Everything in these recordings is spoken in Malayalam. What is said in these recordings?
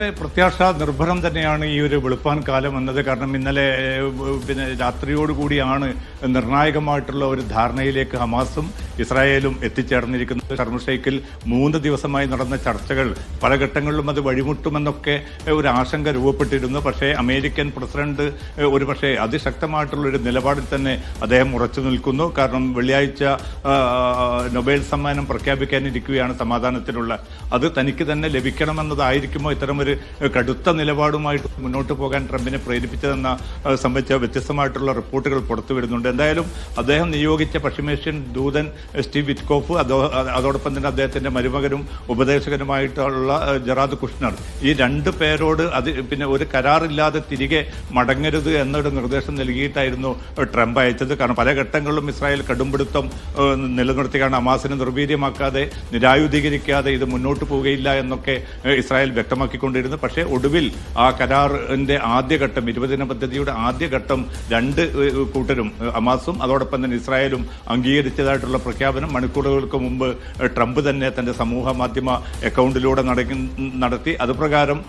പ്രത്യാശ നിർഭരം തന്നെയാണ് ഈ ഒരു വെളുപ്പാൻ കാലം എന്നത്. കാരണം ഇന്നലെ രാത്രിയോടുകൂടിയാണ് നിർണായകമായിട്ടുള്ള ഒരു ധാരണയിലേക്ക് ഹമാസും ഇസ്രായേലും എത്തിച്ചേർന്നിരിക്കുന്നത്. ഷർം ഷെയ്ഖിൽ 3 ദിവസമായി നടന്ന ചർച്ചകൾ പല ഘട്ടങ്ങളിലും അത് വഴിമുട്ടുമെന്നൊക്കെ ഒരു ആശങ്ക രൂപപ്പെട്ടിരുന്നു. പക്ഷേ അമേരിക്കൻ പ്രസിഡന്റ് ഒരുപക്ഷെ അതിശക്തമായിട്ടുള്ള ഒരു നിലപാടിൽ തന്നെ അദ്ദേഹം ഉറച്ചു നിൽക്കുന്നു. കാരണം വെള്ളിയാഴ്ച നൊബേൽ സമ്മാനം പ്രഖ്യാപിക്കാനിരിക്കുകയാണ് സമാധാനത്തിനുള്ള. അത് തനിക്ക് തന്നെ ലഭിക്കണമെന്നതായിരിക്കുമോ ഇത്തരമൊരു കടുത്ത നിലപാടുമായിട്ട് മുന്നോട്ട് പോകാൻ ട്രംപിനെ പ്രേരിപ്പിച്ചതെന്ന സംബന്ധിച്ച വ്യത്യസ്തമായിട്ടുള്ള റിപ്പോർട്ടുകൾ പുറത്തു വരുന്നുണ്ട്. എന്തായാലും അദ്ദേഹം നിയോഗിച്ച പശ്ചിമേഷ്യൻ ദൂതൻ സ്റ്റീവ് വിറ്റ്കോഫ്, അതോടൊപ്പം തന്നെ അദ്ദേഹത്തിന്റെ മരുമകനും ഉപദേശകനുമായിട്ടുള്ള ജറാദ് കുഷ്നർ, ഈ 2 പേരോട് ഒരു കരാറില്ലാതെ തിരികെ മടങ്ങരുത് എന്നൊരു നിർദ്ദേശം നൽകിയിട്ടായിരുന്നു ട്രംപ് അയച്ചത്. കാരണം പല ഘട്ടങ്ങളിലും ഇസ്രായേൽ കടുംപിടുത്തം നിലനിർത്തിയാണ് ഹമാസിനെ നിർവീര്യമാക്കാതെ നിരായുധീകരിക്കാതെ ഇത് മുന്നോട്ട് പോവുകയില്ല എന്നൊക്കെ ഇസ്രായേൽ വ്യക്തമാക്കിക്കൊണ്ടിരുന്നു. പക്ഷേ ഒടുവിൽ ആ കരാറിന്റെ ആദ്യഘട്ടം, 20 ദിന പദ്ധതിയുടെ ആദ്യഘട്ടം 2 കൂട്ടരും ഹമാസും അതോടൊപ്പം തന്നെ ഇസ്രായേലും അംഗീകരിച്ചതായിട്ടുള്ള പ്രഖ്യാപനം മണിക്കൂറുകൾക്ക് മുമ്പ് ട്രംപ് തന്നെ തന്റെ സമൂഹ മാധ്യമ അക്കൗണ്ടിലൂടെ നടത്തി. അതുപ്രകാരം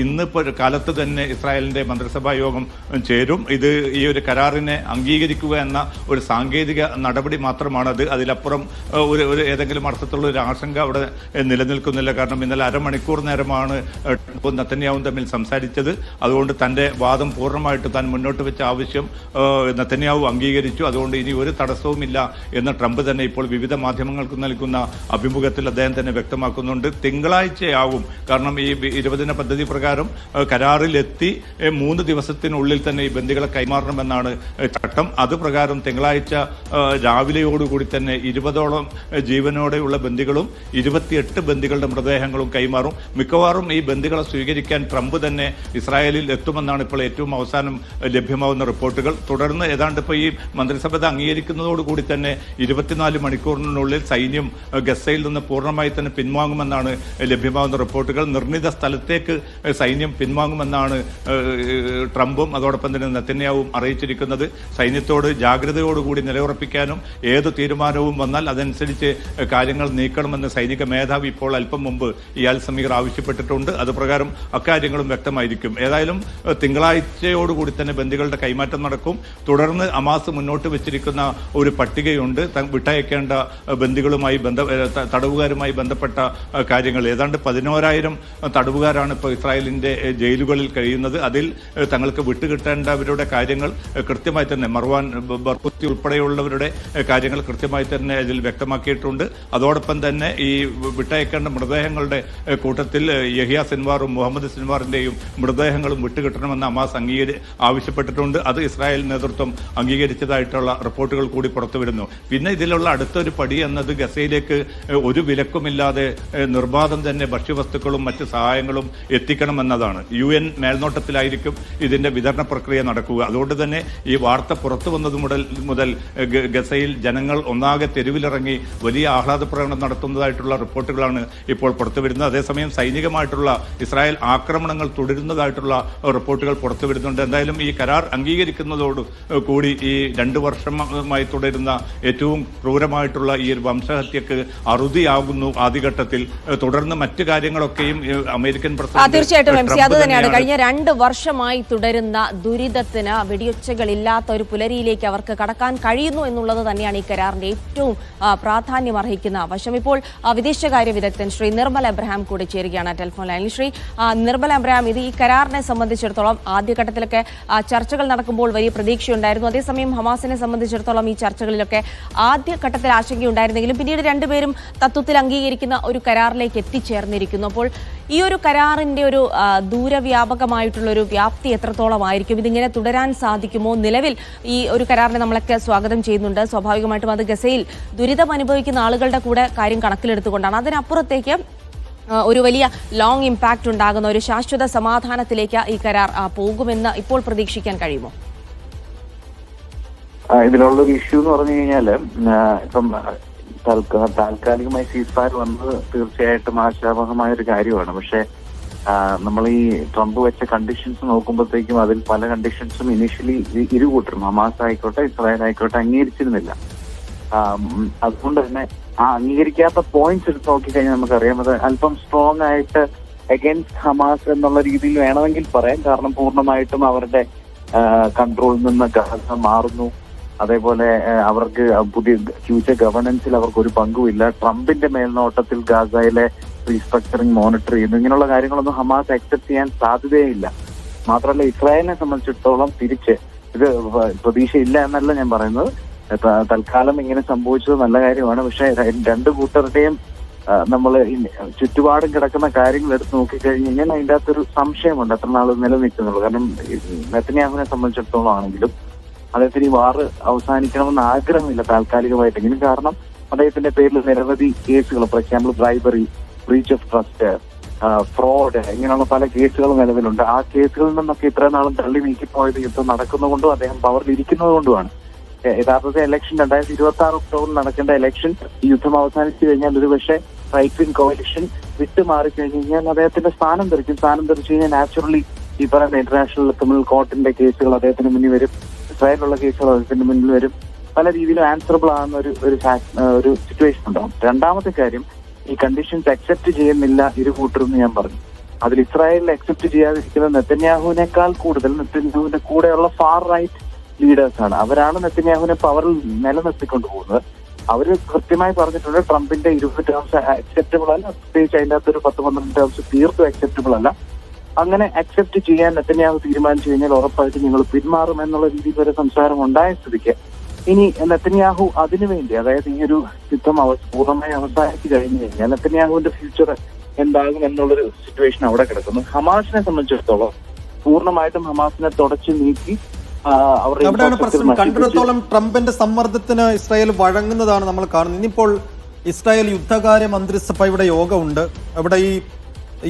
ഇന്നിപ്പോൾ കാലത്ത് തന്നെ ഇസ്രായേലിന്റെ മന്ത്രിസഭാ യോഗം ചേരും. ഇത് ഈ ഒരു കരാറിനെ അംഗീകരിക്കുക എന്ന ഒരു സാങ്കേതിക നടപടി മാത്രമാണത്. അതിലപ്പുറം ഒരു ഏതെങ്കിലും അർത്ഥത്തിലുള്ള ഒരു ആശങ്ക അവിടെ നിലനിൽക്കുന്നില്ല. കാരണം ഇന്നലെ അരമണിക്കൂർ നേരമാണ് നെതന്യാഹുവും തമ്മിൽ സംസാരിച്ചത്. അതുകൊണ്ട് തന്റെ വാദം പൂർണ്ണമായിട്ട് താൻ മുന്നോട്ട് വെച്ച ആവശ്യം നെതന്യാഹു അംഗീകരിച്ചു. അതുകൊണ്ട് ഇനി ഒരു തടസ്സവുമില്ല എന്ന് ട്രംപ് തന്നെ ഇപ്പോൾ വിവിധ മാധ്യമങ്ങൾക്ക് നൽകുന്ന അഭിമുഖത്തിൽ അദ്ദേഹം തന്നെ വ്യക്തമാക്കുന്നുണ്ട്. തിങ്കളാഴ്ചയാവും. കാരണം ഈ 20 ദിന പദ്ധതി പ്രകാരം കരാറിലെത്തി 3 ദിവസത്തിനുള്ളിൽ തന്നെ ഈ ബന്ദികളെ കൈമാറണമെന്നാണ് ചട്ടം. അതുപ്രകാരം തിങ്കളാഴ്ച രാവിലെയോടുകൂടി തന്നെ 20ഓളം ജീവനോടെയുള്ള ബന്ദികളും 28 ബന്ദികളുടെ മൃതദേഹങ്ങളും കൈമാറും. മിക്കവാറും ഈ ബന്ദികളെ സ്വീകരിക്കാൻ ട്രംപ് തന്നെ ഇസ്രായേലിൽ എത്തുമെന്നാണ് ഇപ്പോൾ ഏറ്റവും അവസാനം ലഭ്യമാവുന്ന റിപ്പോർട്ടുകൾ. തുടർന്ന് ഏതാണ്ട് ഇപ്പോൾ ഈ മന്ത്രിസഭ അംഗീകരിക്കുന്നതോടുകൂടി തന്നെ 24 മണിക്കൂറിനുള്ളിൽ സൈന്യം ഗസയിൽ നിന്ന് പൂർണ്ണമായി തന്നെ പിൻവാങ്ങുമെന്നാണ് ലഭ്യമാവുന്ന റിപ്പോർട്ടുകൾ. നിർണിത സ്ഥലത്തേക്ക് സൈന്യം പിൻവാങ്ങുമെന്നാണ് ട്രംപും അതോടൊപ്പം തന്നെ നെതന്യാഹുവും അറിയിച്ചിരിക്കുന്നത്. സൈന്യത്തോട് ജാഗ്രതയോടുകൂടി നിലയുറപ്പിക്കാനും ഏത് തീരുമാനവും വന്നാൽ അതനുസരിച്ച് കാര്യങ്ങൾ നീക്കണമെന്ന് സൈനിക മേധാവി ഇപ്പോൾ അല്പം മുമ്പ് ഇയാൽ സമീർ ആവശ്യപ്പെട്ടിട്ടുണ്ട്. അതുപ്രകാരം അക്കാര്യങ്ങളും വ്യക്തമായിരിക്കും. ഏതായാലും തിങ്കളാഴ്ചയോടുകൂടി തന്നെ ബന്ദികളുടെ കൈമാറ്റം നടക്കും. തുടർന്ന് ഹമാസ് മുന്നോട്ട് വെച്ചിരിക്കുന്ന ഒരു പട്ടികയുണ്ട്. വിട്ടയക്കേണ്ട ബന്ദികളുമായി തടവുകാരുമായി ബന്ധപ്പെട്ട കാര്യങ്ങൾ. ഏതാണ്ട് 11,000 തടവുകാരാണ് ഇപ്പോൾ ഇസ്രായേലിന്റെ ജയിലുകളിൽ കഴിയുന്നത്. അതിൽ തങ്ങൾക്ക് വിട്ടുകിട്ടേണ്ടവരുടെ കാര്യങ്ങൾ കൃത്യമായി തന്നെ മർവാൻ ബർഖൂത്തി ഉൾപ്പെടെയുള്ളവരുടെ കാര്യങ്ങൾ കൃത്യമായി തന്നെ ഇതിൽ വ്യക്തമാക്കിയിട്ടുണ്ട്. അതോടൊപ്പം തന്നെ ഈ വിട്ടയക്കേണ്ട മൃതദേഹങ്ങളുടെ കൂട്ടത്തിൽ യഹിയ സിൻവാറും മുഹമ്മദ് സിൻവാറിന്റെയും മൃതദേഹങ്ങളും വിട്ടുകിട്ടണമെന്ന് ഹമാസ് ആവശ്യപ്പെട്ടിട്ടുണ്ട്. അത് ഇസ്രായേൽ നേതൃത്വം അംഗീകരിച്ചതായിട്ടുള്ള റിപ്പോർട്ടുകൾ കൂടി പുറത്തുവരുന്നു. പിന്നെ ഇതിലുള്ള അടുത്തൊരു പടി എന്നത് ഗസയിലേക്ക് ഒരു വിലക്കുമില്ലാതെ നിർബാധം തന്നെ ഭക്ഷ്യവസ്തുക്കളും മറ്റ് സഹായങ്ങളും എത്തിക്കണമെന്നതാണ്. UN മേൽനോട്ടത്തിലായിരിക്കും ഇതിന്റെ വിതരണ പ്രക്രിയ നടക്കുക. അതുകൊണ്ട് തന്നെ ഈ വാർത്ത പുറത്തു വന്നത് മുതൽ ഗസയിൽ ജനങ്ങൾ ഒന്നാകെ തെരുവിലിറങ്ങി വലിയ ആഹ്ലാദ പ്രകടനം നടത്തുന്നതായിട്ടുള്ള റിപ്പോർട്ടുകളാണ് ഇപ്പോൾ പുറത്തുവരുന്നത്. അതേസമയം സൈനികമായിട്ടുള്ള ഇസ്രായേൽ ആക്രമണങ്ങൾ തുടരുന്നതായിട്ടുള്ള റിപ്പോർട്ടുകൾ പുറത്തു വരുന്നുണ്ട്. എന്തായാലും ഈ കരാർ അംഗീകരിക്കുന്നതോട് കൂടി ഈ 2 വർഷമായി തുടരുന്ന ഏറ്റവും ക്രൂരമായിട്ടുള്ള ഈ ഒരു വംശഹത്യക്ക് അറുതിയാകുന്നു ആദ്യഘട്ടത്തിൽ. തുടർന്ന് മറ്റു കാര്യങ്ങളൊക്കെയും അമേരിക്കൻ പ്രസിഡന്റ് തീർച്ചയായിട്ടും അത് തന്നെയാണ്. കഴിഞ്ഞ 2 വർഷമായി തുടരുന്ന ദുരിതത്തിന് വെടിയൊച്ചകളില്ലാത്ത ഒരു പുലരിയിലേക്ക് അവർക്ക് കടക്കാൻ കഴിയുന്നു എന്നുള്ളത് തന്നെയാണ് ഈ കരാറിന്റെ ഏറ്റവും പ്രാധാന്യം അർഹിക്കുന്ന വശം. ഇപ്പോൾ വിദേശകാര്യ വിദഗ്ധൻ ശ്രീ നിർമ്മല എബ്രഹാം കൂടി ചേരുകയാണ് ടെലിഫോൺ ലൈനിൽ. ശ്രീ നിർമ്മല എബ്രഹാം, ഇത് ഈ കരാറിനെ സംബന്ധിച്ചിടത്തോളം ആദ്യഘട്ടത്തിലൊക്കെ ചർച്ചകൾ നടക്കുമ്പോൾ വലിയ പ്രതീക്ഷയുണ്ടായിരുന്നു. അതേസമയം ഹമാസിനെ സംബന്ധിച്ചിടത്തോളം ഈ ചർച്ചകളിലൊക്കെ ആദ്യഘട്ടത്തിൽ ആശങ്കയുണ്ടായിരുന്നെങ്കിലും പിന്നീട് 2 പേരും തത്വത്തിൽ അംഗീകരിക്കുന്ന ഒരു കരാറിലേക്ക് എത്തിച്ചേർന്നിരിക്കുന്നു. അപ്പോൾ ഈ ഒരു കരാറിന്റെ ഒരു ദൂരവ്യാപകമായിട്ടുള്ള ഒരു വ്യാപ്തി എത്രത്തോളമായിരിക്കും? ഇതിങ്ങനെ തുടരാൻ സാധിക്കുമോ? നിലവിൽ ഈ ഒരു കരാറിനെ നമ്മളൊക്കെ സ്വാഗതം ചെയ്യുന്നുണ്ട്. സ്വാഭാവികമായിട്ടും അത് ഗസയിൽ ദുരിതം അനുഭവിക്കുന്ന ആളുകളുടെ കൂടെ കാര്യം കണക്കിലെടുത്തുകൊണ്ടാണ്. അതിനപ്പുറത്തേക്ക് ഒരു വലിയ ലോങ് ഇമ്പാക്റ്റ് ഉണ്ടാകുന്ന ഒരു ശാശ്വത സമാധാനത്തിലേക്ക് ഈ കരാർ പോകുമെന്ന് ഇപ്പോൾ പ്രതീക്ഷിക്കാൻ കഴിയുമോ? ഇതിലുള്ളൊരു ഇഷ്യൂ എന്ന് പറഞ്ഞു കഴിഞ്ഞാല് ഇപ്പം താൽക്കാലികമായി സീസ്ഫയർ വന്നത് തീർച്ചയായിട്ടും ആശാവഹമായ ഒരു കാര്യമാണ്. പക്ഷെ നമ്മൾ ഈ ട്രംപ് വെച്ച കണ്ടീഷൻസ് നോക്കുമ്പോഴത്തേക്കും അതിൽ പല കണ്ടീഷൻസും ഇനീഷ്യലി ഇരുകൂട്ടരും ഹമാസ് ആയിക്കോട്ടെ ഇസ്രായേൽ ആയിക്കോട്ടെ അംഗീകരിച്ചിരുന്നില്ല. അതുകൊണ്ട് തന്നെ ആ അംഗീകരിക്കാത്ത പോയിന്റ്സ് എടുത്ത് നോക്കിക്കഴിഞ്ഞാൽ നമുക്കറിയാം അത് അല്പം സ്ട്രോങ് ആയിട്ട് അഗൈൻസ്റ്റ് ഹമാസ് എന്നുള്ള രീതിയിൽ വേണമെങ്കിൽ പറയാം. കാരണം പൂർണ്ണമായിട്ടും അവരുടെ കൺട്രോളിൽ നിന്ന് ഗാസ മാറുന്നു. അതേപോലെ അവർക്ക് പുതിയ ഫ്യൂച്ചർ ഗവർണൻസിൽ അവർക്ക് ഒരു പങ്കുമില്ല. ട്രംപിന്റെ മേൽനോട്ടത്തിൽ ഗാസയിലെ റീസ്ട്രക്ചറിങ് മോണിറ്റർ ചെയ്യുന്നു. ഇങ്ങനെയുള്ള കാര്യങ്ങളൊന്നും ഹമാസ് അക്സെപ്റ്റ് ചെയ്യാൻ സാധ്യതയില്ല. മാത്രമല്ല ഇസ്രായേലിനെ സംബന്ധിച്ചിടത്തോളം തിരിച്ച് ഇത് പ്രതീക്ഷയില്ല എന്നല്ല ഞാൻ പറയുന്നത്. തൽക്കാലം ഇങ്ങനെ സംഭവിച്ചത് നല്ല കാര്യമാണ്. പക്ഷെ രണ്ടു കൂട്ടരുടെയും നമ്മൾ ചുറ്റുപാടും കിടക്കുന്ന കാര്യങ്ങൾ എടുത്ത് നോക്കിക്കഴിഞ്ഞ് കഴിഞ്ഞാൽ അതിൻ്റെ അകത്തൊരു സംശയമുണ്ട് എത്ര നാൾ നിലനിൽക്കുന്നുള്ളൂ. കാരണം നെതന്യാഹുവിനെ സംബന്ധിച്ചിടത്തോളം ആണെങ്കിലും അദ്ദേഹത്തിന് ഈ വാറ് അവസാനിക്കണമെന്ന് ആഗ്രഹമില്ല താൽക്കാലികമായിട്ടെങ്കിലും. കാരണം അദ്ദേഹത്തിന്റെ പേരിൽ നിരവധി കേസുകൾ, for example bribery, breach of trust, fraud, ഇങ്ങനെയുള്ള പല കേസുകളും നിലവിലുണ്ട്. ആ കേസുകളിൽ നിന്നൊക്കെ ഇത്രയും നാളും തള്ളി നീക്കിപ്പോയത് യുദ്ധം നടക്കുന്നതുകൊണ്ടും അദ്ദേഹം പവറിൽ ഇരിക്കുന്നത് കൊണ്ടുമാണ്. യഥാർത്ഥത്തിൽ ഇലക്ഷൻ 2026 ഒക്ടോബറിൽ നടക്കേണ്ട ഇലക്ഷൻ ഈ യുദ്ധം അവസാനിച്ചു കഴിഞ്ഞാൽ ഒരു പക്ഷേ റൈറ്റ് വിംഗ് കോalition വിട്ടുമാറിക്കഴിഞ്ഞു കഴിഞ്ഞാൽ അദ്ദേഹത്തിന്റെ സ്ഥാനം തെറിക്കും. സ്ഥാനം തെറിച്ചു കഴിഞ്ഞാൽ നാച്ചുറലി ഈ പറയുന്ന ഇന്റർനാഷണൽ ക്രിമിനൽ കോർട്ടിന്റെ കേസുകൾ അദ്ദേഹത്തിന് മുന്നിൽ വരും. ഇസ്രായേലിലുള്ള കേസുകൾ അദ്ദേഹത്തിന്റെ മുന്നിൽ വരും. പല രീതിയിലും ആൻസറബിൾ ആകുന്ന ഒരു സിറ്റുവേഷൻ ഉണ്ടാവും. രണ്ടാമത്തെ കാര്യം, ഈ കണ്ടീഷൻസ് അക്സെപ്റ്റ് ചെയ്യുന്നില്ല ഇരു കൂട്ടരെന്ന് ഞാൻ പറഞ്ഞു. അതിൽ ഇസ്രായേലിൽ അക്സെപ്റ്റ് ചെയ്യാതിരിക്കുന്നത് നെതന്യാഹുവിനേക്കാൾ കൂടുതൽ നെതന്യാഹുവിന്റെ കൂടെയുള്ള ഫാർ റൈറ്റ് ലീഡേഴ്സ് ആണ്. അവരാണ് നെതന്യാഹുവിനെ പവറിൽ നിലനിർത്തിക്കൊണ്ടു പോകുന്നത്. അവര് കൃത്യമായി പറഞ്ഞിട്ടുണ്ട് ട്രംപിന്റെ 20 ടേംസ് അക്സെപ്റ്റബിൾ അല്ല, പ്രത്യേകിച്ച് അതിൻ്റെ അകത്തൊരു 10-12 ടേംസ് തീർത്തും അക്സെപ്റ്റബിൾ അല്ല. അങ്ങനെ അക്സെപ്റ്റ് ചെയ്യാൻ നെതന്യാഹു തീരുമാനിച്ചു കഴിഞ്ഞാൽ ഉറപ്പായിട്ട് നിങ്ങൾ പിന്മാറും എന്നുള്ള രീതിയിൽ വരെ സംസാരം ഉണ്ടായ സ്ഥിതിക്ക് ഇനി നെതന്യാഹു അതിനുവേണ്ടി, അതായത് ഈ ഒരു യുദ്ധം പൂർണ്ണമായി അവസാനിച്ചു കഴിഞ്ഞു കഴിഞ്ഞാൽ നെതന്യാഹുവിന്റെ ഫ്യൂച്ചർ എന്താകും എന്നുള്ളൊരു സിറ്റുവേഷൻ അവിടെ കിടക്കുന്നു. ഹമാസിനെ സംബന്ധിച്ചിടത്തോളം പൂർണ്ണമായിട്ടും ഹമാസിനെ തുടച്ചു നീക്കി അവിടെയാണ് പ്രശ്നം. കണ്ടിടത്തോളം ട്രംപിന്റെ സമ്മർദ്ദത്തിന് ഇസ്രായേൽ വഴങ്ങുന്നതാണ് നമ്മൾ കാണുന്നത്. ഇനിയിപ്പോൾ ഇസ്രായേൽ യുദ്ധകാര്യ മന്ത്രിസഭയുടെ യോഗമുണ്ട്. അവിടെ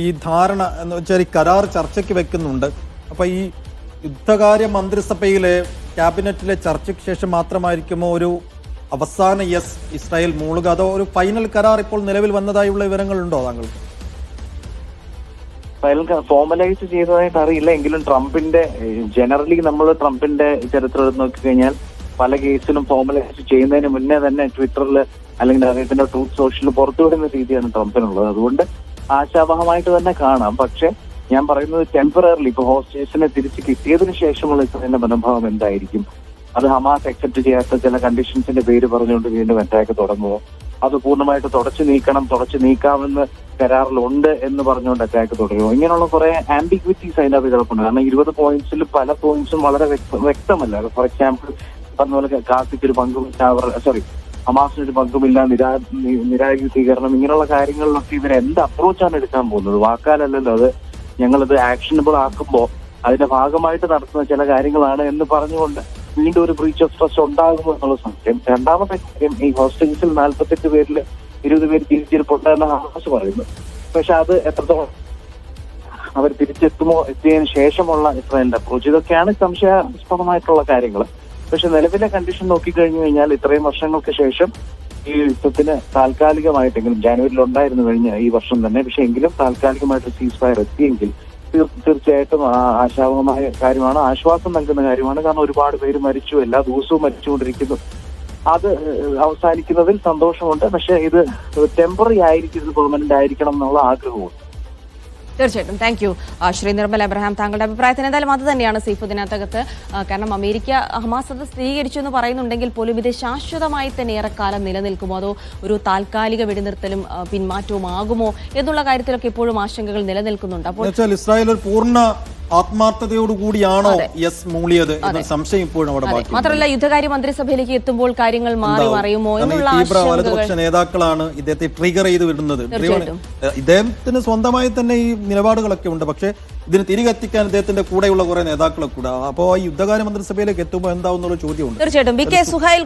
ഈ ധാരണ എന്ന് വെച്ചാൽ ഈ കരാർ ചർച്ചയ്ക്ക് വെക്കുന്നുണ്ട്. അപ്പൊ ഈ യുദ്ധകാര്യ മന്ത്രിസഭയിലെ ക്യാബിനറ്റിലെ ചർച്ചയ്ക്ക് ശേഷം മാത്രമായിരിക്കുമോ ഒരു അവസാന യെസ് ഇസ്രായേൽ മൂളുക, അതോ ഒരു ഫൈനൽ കരാർ ഇപ്പോൾ നിലവിൽ വന്നതായുള്ള വിവരങ്ങളുണ്ടോ താങ്കൾക്ക്? ഫോർമലൈസ് ചെയ്തതായിട്ട് അറിയില്ല. എങ്കിലും ട്രംപിന്റെ ജനറലി നമ്മൾ ട്രംപിന്റെ ചരിത്രം എടുത്ത് നോക്കിക്കഴിഞ്ഞാൽ പല കേസിലും ഫോർമലൈസ് ചെയ്യുന്നതിന് മുന്നേ തന്നെ ട്വിറ്ററിൽ അല്ലെങ്കിൽ അദ്ദേഹത്തിന്റെ ട്രൂത്ത് സോഷ്യലിൽ പുറത്തുവിടുന്ന രീതിയാണ് ട്രംപിനുള്ളത്. അതുകൊണ്ട് ആശാവഹമായിട്ട് തന്നെ കാണാം. പക്ഷെ ഞാൻ പറയുന്നത് ടെമ്പററിലി ഇപ്പൊ ഹോസ്റ്റേഴ്സിനെ തിരിച്ച് കിട്ടിയതിനു ശേഷമുള്ള ഇസ്രായേലിന്റെ മനോഭാവം എന്തായിരിക്കും? അത് ഹമാസ് അക്സെപ്റ്റ് ചെയ്യാത്ത ചില കണ്ടീഷൻസിന്റെ പേര് പറഞ്ഞുകൊണ്ട് വീണ്ടും അറ്റാക്ക് തുടങ്ങുമോ? അത് പൂർണ്ണമായിട്ട് തുടച്ചു നീക്കാമെന്ന് കരാറിലുണ്ട് എന്ന് പറഞ്ഞുകൊണ്ട് അറ്റാക്ക് തുടരുമോ? ഇങ്ങനെയുള്ള കുറെ ആംബിഗ്വിറ്റീസ് അതിൻ്റെ അത് കിടപ്പുണ്ട്. കാരണം 20 പോയിന്റ്സിൽ പല പോയിന്റ്സും വളരെ വ്യക്തമല്ല. ഫോർ എക്സാമ്പിൾ പറഞ്ഞ പോലെ ഗാസയ്ക്ക് ഒരു പങ്കുമില്ല, ഹമാസിനൊരു പങ്കുമില്ല, നിരായുധീകരണം, ഇങ്ങനെയുള്ള കാര്യങ്ങളിലൊക്കെ ഇവർ എന്ത് അപ്രോച്ചാണ് എടുക്കാൻ പോകുന്നത്? വാക്കാലല്ലല്ലോ, അത് ഞങ്ങളിത് ആക്ഷനബിൾ ആക്കുമ്പോൾ അതിന്റെ ഭാഗമായിട്ട് നടത്തുന്ന ചില കാര്യങ്ങളാണ് എന്ന് പറഞ്ഞുകൊണ്ട് വീണ്ടും ഒരു ബ്രീച്ച് ഓഫ് ട്രസ്റ്റ് ഉണ്ടാകുമോ എന്നുള്ള സംശയം. രണ്ടാമത്തെ കാര്യം, ഈ ഹോസ്റ്റേഴ്സിൽ 48 പേരിൽ 20 പേര് തിരിച്ചിരിപ്പുണ്ടെന്ന് ഹമാസ് പറയുന്നു. പക്ഷെ അത് എത്രത്തോളം അവർ തിരിച്ചെത്തുമോ, എത്തിയതിനു ശേഷമുള്ള ഇസ്രായേലിന്റെ അപ്രോച്ച്, ഇതൊക്കെയാണ് സംശയാസ്പദമായിട്ടുള്ള കാര്യങ്ങൾ. പക്ഷെ നിലവിലെ കണ്ടീഷൻ നോക്കിക്കഴിഞ്ഞു കഴിഞ്ഞാൽ ഇത്രയും വർഷങ്ങൾക്ക് ശേഷം ഈ യുദ്ധത്തിന് താൽക്കാലികമായിട്ടെങ്കിലും ജാനുവരിയിൽ ഉണ്ടായിരുന്നു കഴിഞ്ഞ ഈ വർഷം തന്നെ, പക്ഷെ എങ്കിലും താൽക്കാലികമായിട്ട് സീസ് ഫയർ എത്തിയെങ്കിൽ തീർച്ചയായിട്ടും ആശാവഹമായ കാര്യമാണ്, ആശ്വാസം നൽകുന്ന കാര്യമാണ്. കാരണം ഒരുപാട് പേര് മരിച്ചു, എല്ലാ ദിവസവും മരിച്ചുകൊണ്ടിരിക്കുന്നു. അത് അവസാനിക്കുന്നതിൽ സന്തോഷമുണ്ട്. പക്ഷെ ഇത് ടെമ്പററി ആയിരിക്കും, ഇത് പെർമനന്റ് ആയിരിക്കണം എന്നുള്ള ആഗ്രഹമുണ്ട്. തീർച്ചയായിട്ടും. Thank you Shri Nirmal Abraham. താങ്കളുടെ അഭിപ്രായത്തിന് എന്തായാലും അത് തന്നെയാണ് സീഫ് ഇതിനകത്തകത്ത്. കാരണം അമേരിക്ക ഹമാസ് അത് സ്ഥിരീകരിച്ചു എന്ന് പറയുന്നുണ്ടെങ്കിൽ പോലും ഇത് ശാശ്വതമായി തന്നെ ഏറെക്കാലം നിലനിൽക്കുമോ, അതോ ഒരു താൽക്കാലിക വെടിനിർത്തലും പിന്മാറ്റവും ആകുമോ എന്നുള്ള കാര്യത്തിലൊക്കെ ഇപ്പോഴും ആശങ്കകൾ നിലനിൽക്കുന്നുണ്ട്. അപ്പോൾ ഇസ്രായേൽ ഒരു പൂർണ്ണ ആത്മാർത്ഥതയോടുകൂടിയാണോ യെസ് മൂളിയത് എന്ന സംശയം ഇപ്പോഴും അവിടെ ബാക്കി. മാത്രമല്ല യുദ്ധകാര്യ മന്ത്രിസഭയിലേക്ക് എത്തുമ്പോൾ കാര്യങ്ങൾ മാറി മറിയുമോ എന്നുള്ള വലതുപക്ഷ നേതാക്കളാണ് ഇദ്ദേഹത്തെ ട്രിഗർ ചെയ്ത് വിടുന്നത്. ഇദ്ദേഹത്തിന് സ്വന്തമായി തന്നെ ഈ നിലപാടുകളൊക്കെ ഉണ്ട്. പക്ഷെ ഇതിന് തിരികെത്തിക്കാൻ ഇദ്ദേഹത്തിന്റെ കൂടെയുള്ള കുറെ നേതാക്കളൊക്കെ കൂടെ. അപ്പോൾ ഈ യുദ്ധകാര്യ മന്ത്രിസഭയിലേക്ക് എത്തുമ്പോൾ എന്താവുന്നുള്ള ചോദ്യമുണ്ട്. തീർച്ചയായിട്ടും. B K Suhail